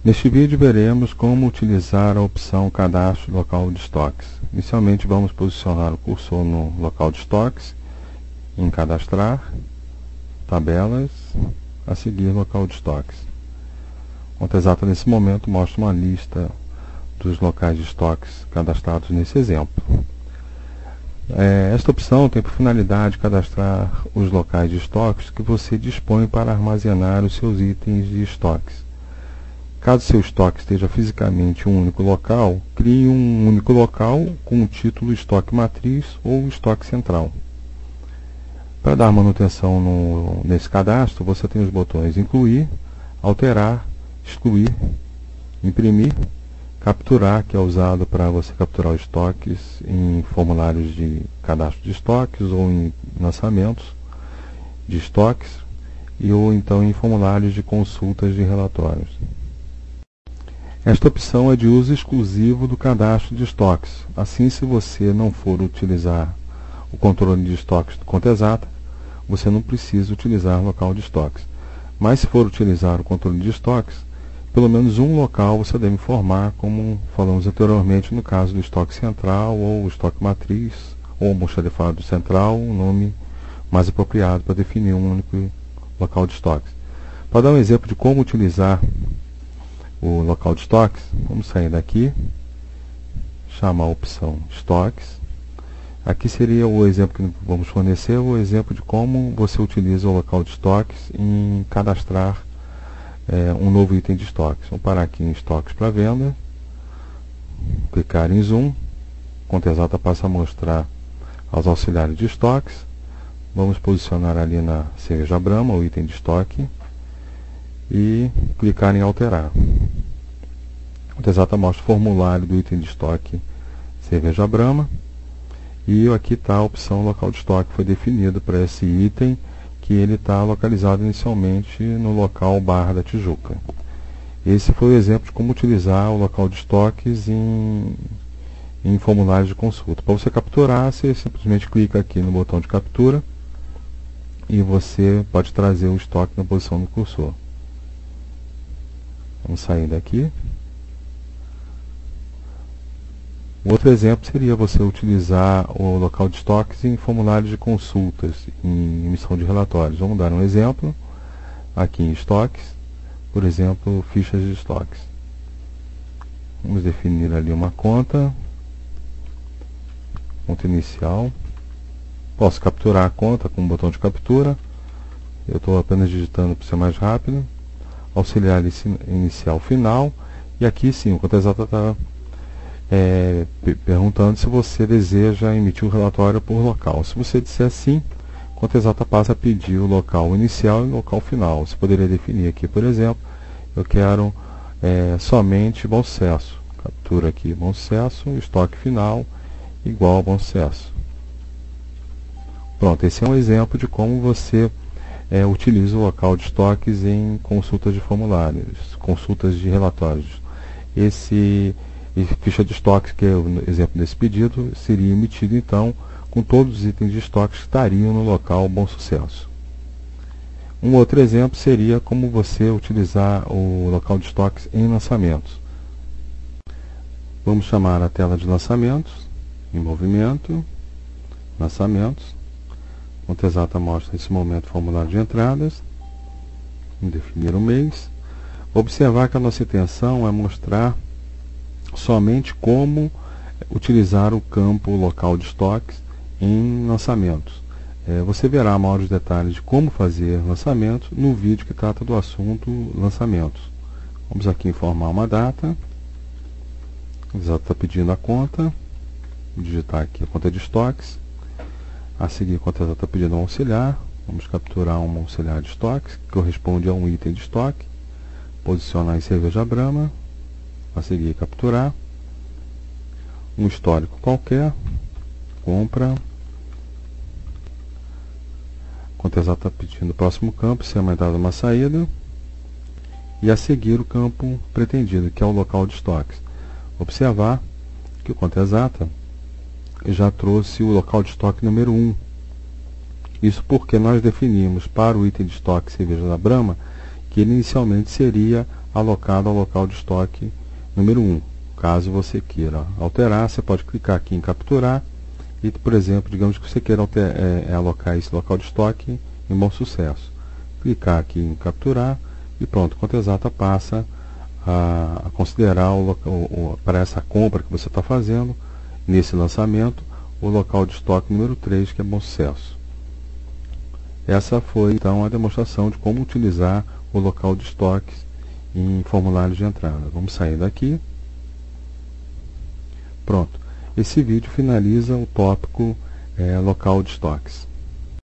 Neste vídeo veremos como utilizar a opção Cadastro Local de Estoques. Inicialmente vamos posicionar o cursor no local de estoques, em Cadastrar, Tabelas, a seguir Local de Estoques. Conta Exata nesse momento mostra uma lista dos locais de estoques cadastrados nesse exemplo. Esta opção tem por finalidade cadastrar os locais de estoques que você dispõe para armazenar os seus itens de estoques. Caso seu estoque esteja fisicamente em um único local, crie um único local com o título Estoque Matriz ou Estoque Central. Para dar manutenção nesse cadastro, você tem os botões Incluir, Alterar, Excluir, Imprimir, Capturar, que é usado para você capturar os estoques em formulários de cadastro de estoques ou em lançamentos de estoques ou então em formulários de consultas de relatórios. Esta opção é de uso exclusivo do cadastro de estoques. Assim, se você não for utilizar o controle de estoques do Conta Exata, você não precisa utilizar local de estoques. Mas se for utilizar o controle de estoques, pelo menos um local você deve informar, como falamos anteriormente no caso do estoque central ou estoque matriz ou almoxarifado central, um nome mais apropriado para definir um único local de estoques. Para dar um exemplo de como utilizar o local de estoques, vamos sair daqui, chamar a opção estoques. Aqui seria o exemplo que vamos fornecer, o exemplo de como você utiliza o local de estoques em cadastrar um novo item de estoques. Vamos parar aqui em estoques para venda, clicar em zoom, Conta Exata passa a mostrar aos auxiliares de estoques. Vamos posicionar ali na cerveja Brahma o item de estoque e clicar em alterar. Conta Exata mostra o formulário do item de estoque cerveja Brahma e aqui está a opção local de estoque, foi definido para esse item, que ele está localizado inicialmente no local Barra da Tijuca. Esse foi o exemplo de como utilizar o local de estoques em formulários de consulta. Para você capturar, você simplesmente clica aqui no botão de captura e você pode trazer o estoque na posição do cursor. Vamos sair daqui. Outro exemplo seria você utilizar o local de estoques em formulários de consultas, em emissão de relatórios. Vamos dar um exemplo aqui em estoques, por exemplo, fichas de estoques. Vamos definir ali uma conta inicial. Posso capturar a conta com o botão de captura. Eu estou apenas digitando para ser mais rápido. Auxiliar inicial final. E aqui sim, o Conta Exata está perguntando se você deseja emitir o relatório por local. Se você disser sim, Conta Exata passa a pedir o local inicial e o local final. Você poderia definir aqui, por exemplo, eu quero somente Bom Sucesso. Captura aqui Bom Sucesso, estoque final igual a Bom Sucesso. Pronto, esse é um exemplo de como você utiliza o local de estoques em consultas de formulários, consultas de relatórios. E ficha de estoques, que é o exemplo desse pedido, seria emitido então com todos os itens de estoques que estariam no local Bom Sucesso. Um outro exemplo seria como você utilizar o local de estoques em lançamentos. Vamos chamar a tela de lançamentos, em movimento, lançamentos. Conta Exata mostra nesse momento o formulário de entradas, definir o mês. Observar que a nossa intenção é mostrar somente como utilizar o campo local de estoques em lançamentos. Você verá maiores detalhes de como fazer lançamentos no vídeo que trata do assunto lançamentos. Vamos aqui informar uma data. O Exata está pedindo a conta. Vou digitar aqui a conta de estoques. A seguir, a Conta Exata está pedindo um auxiliar. Vamos capturar um auxiliar de estoques que corresponde a um item de estoque. Posicionar em cerveja Brahma. A seguir, capturar um histórico qualquer, compra. Conta Exata está pedindo o próximo campo, se é uma entrada ou uma saída, e a seguir o campo pretendido, que é o local de estoques. Observar que o Conta Exata já trouxe o local de estoque número 1. Isso porque nós definimos para o item de estoque cerveja da Brahma que ele inicialmente seria alocado ao local de estoque número 1. Caso você queira alterar, você pode clicar aqui em capturar e, por exemplo, digamos que você queira alocar esse local de estoque em Bom Sucesso. Clicar aqui em capturar e pronto, Conta Exata passa a considerar para essa compra que você está fazendo nesse lançamento o local de estoque número 3, que é Bom Sucesso. Essa foi então a demonstração de como utilizar o local de estoques em formulários de entrada. Vamos sair daqui. Pronto. Esse vídeo finaliza o tópico local de estoques.